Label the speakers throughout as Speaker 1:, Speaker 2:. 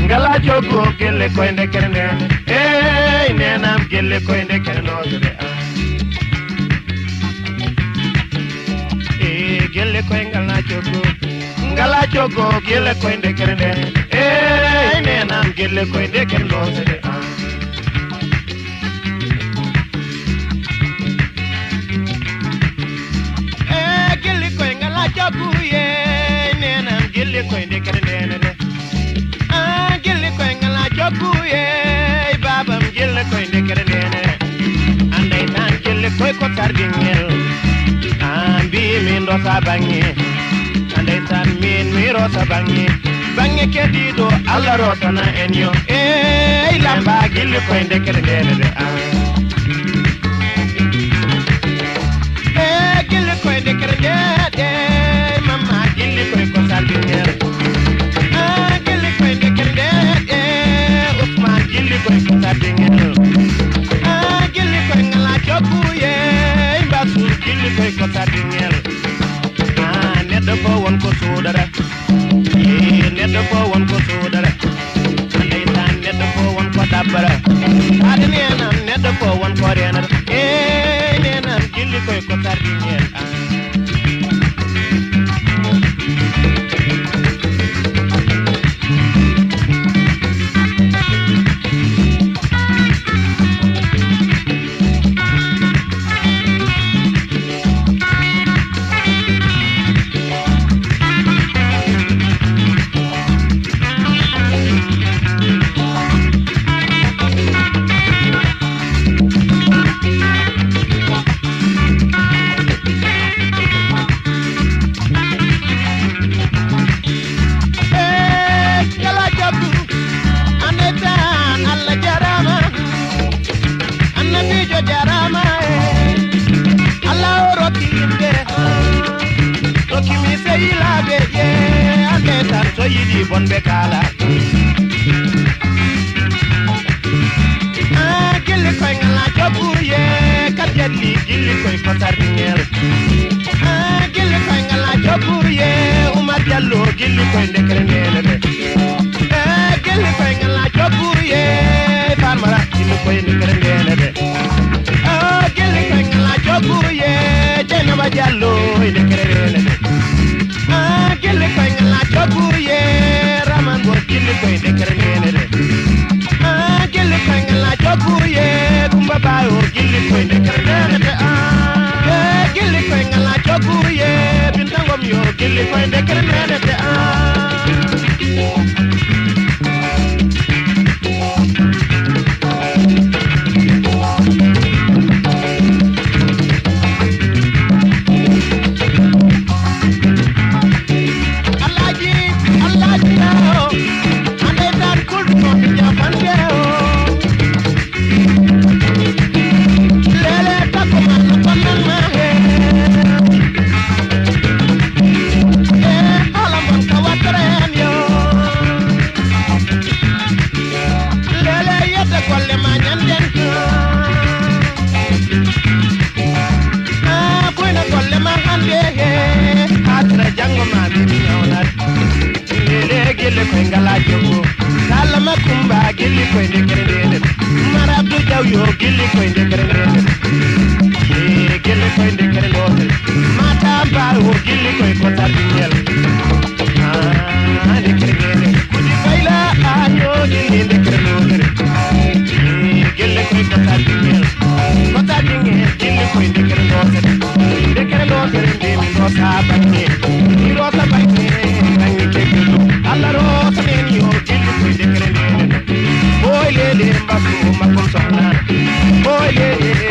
Speaker 1: ngala jogo gelle koy ndekere ne ey nenam gelle koy ndekere no de gelle koy ngala jogo gelle koy ndekere ne ey nenam gelle koy ndekere no de gelle koy ngala jogo ye nenam gelle koy ndekere ne gelle koy ngala jogo ye babam gelle koy ndekere ne anday tan gelle koy ko tardingel ambi min do sabangi anday tan min mi rosa bangi kedido alla rotana enyo lamba gelle koy ndekere ne gelle koy ndekere ne mama gelle koy ko tardingel gelle koy ndekere ne Ousmane gelle koy ko tardingel gelle koy ngala jogu ye mbasu gelle koy ko tardingel neddo ko won ko sudara neddo ko won ko sudara anday tan neddo ko won ko dabbara adene nan neddo ko won ko renar nenan gelle koy ko tardingel yidi bonbe kala gelle koy ngala jobu ye kat yedli gelle koy ko tardingel gelle koy ngala jobu ye Oumar Diallo gelle koy ndekere nele de gelle koy ngala jobu ye Farmara gelle koy ndekere nele de gelle koy ngala jobu ye Dieynaba Diallo ndekere nele de gelle koy ngala jobu ye Raman Bo gelle koy ndekere nele de gelle koy ngala jobu ye Kumba Bayo gelle koy ndekere nele de gelle koy ngala jobu ye Bintangom yo gelle koy ndekere nele de gelle koy ngala jogo kala makumba gelle koy ndekere nele marabdu jaw yo gelle koy ndekere nele gelle koy ndekere nele mata bar wo gelle koy ko tardingel ndekere nele kudi fayla anyo gelle ndekere nele gelle koy ko tardingel gelle koy ndekere nele ndekere nele ndemi no sabange ni rosa bange bange kekelu alla rosa men yo gelle koy ndekere nele boy lele mbasu makum soxna boy lele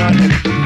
Speaker 1: Mama